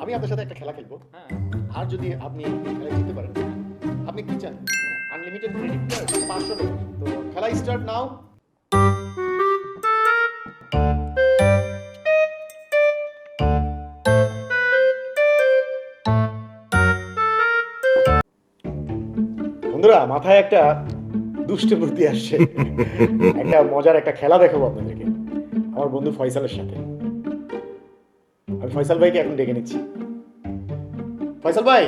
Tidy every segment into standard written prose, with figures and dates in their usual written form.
আমি আপনার সাথে একটা খেলা খেলবো। হ্যাঁ। আর যদি আপনি এই খেলায় জিততে পারেন, আপনি কি চান? Unlimited credit card, $500। তো খেলা স্টার্ট নাও। বন্ধুরা, মাথায় একটা দুষ্ট বুদ্ধি আসছে। একটা মজার একটা খেলা দেখাবো আপনাদেরকে আমার বন্ধু ফয়সালের সাথে। আমি ফয়সাল ভাইকে এখন ডেকে নিচ্ছি। ফয়সাল ভাই,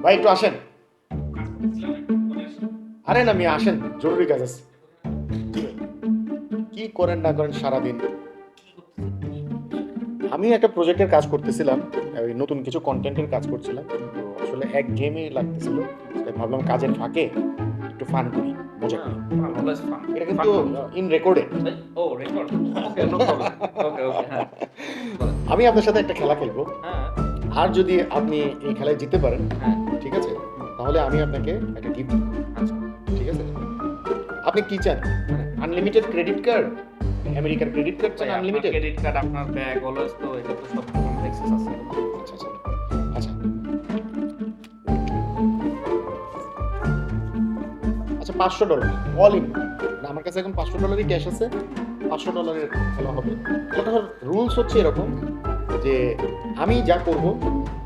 ভাই একটু আসেন। আরে না মিয়া, আসেন, জরুরি কাজ আছে। কি করেন না করেন সারাদিন। আমি একটা প্রজেক্টের কাজ করতেছিলাম, ওই নতুন কিছু কন্টেন্টের কাজ করছিলাম, তো আসলে এক গেমে লাগতেছিল, তাই ভাবলাম কাজের ফাঁকে একটু ফান করি, মজা করি। এটা কিন্তু ইন রেকর্ডে। আমি আপনার সাথে একটা খেলা খেলবো। আর যদি আপনি এই খেলায় জিততে পারেন, ঠিক আছে, তাহলে আমি আপনাকে একটা গিফট দেব। ঠিক আছে? আপনি কি চান? আনলিমিটেড ক্রেডিট কার্ড, আমেরিকার ক্রেডিট কার্ড চান? আনলিমিটেড ক্রেডিট কার্ড আপনার ব্যাগ অলওয়েজ তো এটা তো সব অ্যাক্সেস আছে। আচ্ছা আচ্ছা আচ্ছা আচ্ছা $500 অল ইন। আমার কাছে এখন $500 ক্যাশ আছে। $500 খেলা হবে। খেলাটার রুলস হচ্ছে এরকম যে আমি যা করব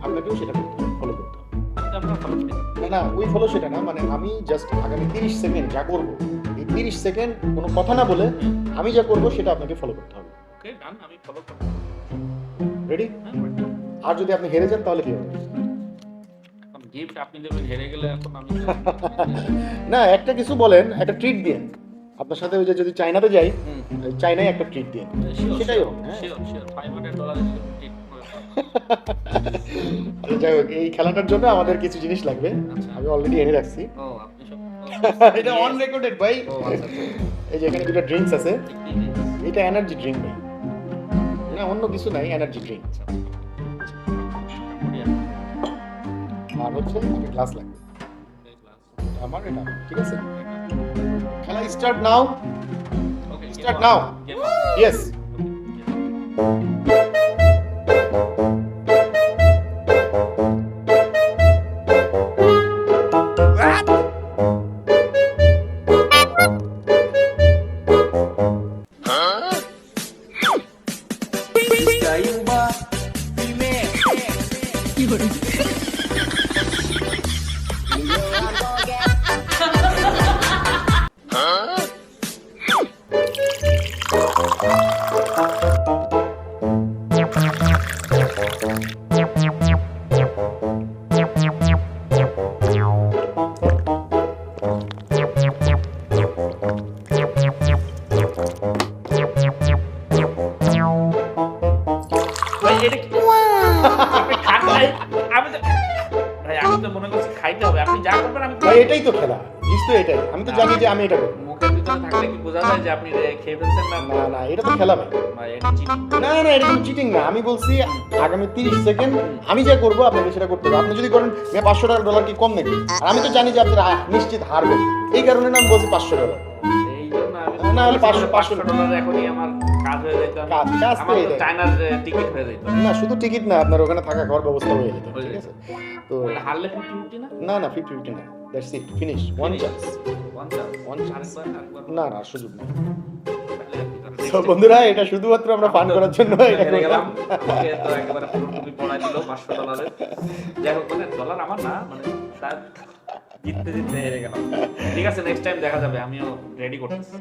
আপনাকেও সেটা ফলো করতে হবে। আপনার ফলো করি। না, ওই ফলো সেটা না, মানে আমি জাস্ট আগামী 30 সেকেন্ড যা করব, এই 30 সেকেন্ড কোনো কথা না বলে আমি যা করব সেটা আপনাকে ফলো করতে হবে। ওকে, ডান, আমি ফলো করব। রেডি? আর যদি আপনি হেরে যান তাহলে কি হবে? এখন গিফট আপনি দেবেন, হেরে গেলে এখন আমি না, একটা কিছু বলেন, একটা ট্রিট দিন। আপনার সাথে ওই যে যদি চায়নাতে যাই, চায়নায় একটা ট্রিট দিন, সেটাই হোক। শিওর $500 টিপ করে। যাই হোক, এই খেলাটার জন্য আমাদের কিছু জিনিস লাগবে। আচ্ছা। আমি অলরেডি এনে রাখছি। ও আপনি সব এটা অন রেকর্ডেড ভাই। ও আচ্ছা আচ্ছা। এই যে এখানে দুটো ড্রিঙ্কস আছে। কি কি? এটা এনার্জি ড্রিঙ্ক ভাই, না অন্য কিছু নাই, এনার্জি ড্রিঙ্ক। আর হচ্ছে একটা গ্লাস লাগবে আমার, এটা ঠিক আছে? খেলা স্টার্ট নাও। ওকে, Start now. Yes. ভাই এটা কি? আপনি খান নাই। আমি তো ভাই আমি তো মনে করছি খাইতে হবে। আপনি যা করবেন আমি ভাই এটাই তো খেলা, জিনিস তো এটাই। আমি তো জানি যে আমি এটা করবো। মুখের ভিতরে থাকলে কি বোঝা যায় যে আপনি খেয়ে ফেলছেন না? না না, এটা তো খেলা ভাই। ভাই এটা চিটিং। না না, এটা কোনো চিটিং না। আমি বলছি আগামী 30 সেকেন্ড আমি যা করবো আপনাকে সেটা করতে হবে। আপনি যদি করেন $500 কি কম নাকি? আর আমি তো জানি যে আপনি নিশ্চিত হারবেন, এই কারণে না আমি বলছি $500। এই জন্য আমি না হলে $500 $500 এখনই আমার কাজ হয়ে যেত। কাজ তো আমার এইটাই। চায়নার টিকিট হয়ে যেত। না, শুধু টিকিট না, আপনার ওখানে থাকা খাওয়ার ব্যবস্থা হয়ে যেত। হয়ে ঠিক যেত। আছে? তো মানে হারলে 50-50 না? না না, 50-50 না, that's it, finish, one chance. One chance. One chance. আরেকবার। না না, আর সুযোগ নেই। তাহলে আর কি করার? তো বন্ধুরা, এটা শুধুমাত্র আমরা ফান করার জন্য এটা হেরে গেলাম। করলাম। ওকে, তো একেবারে পুরোপুরি পড়াই দিল $500। যাই হোক, মানে ডলার আমার না, মানে তার জিততে জিততে হেরে গেলাম। ঠিক আছে, নেক্সট টাইম দেখা যাবে, আমিও রেডি করতেছি।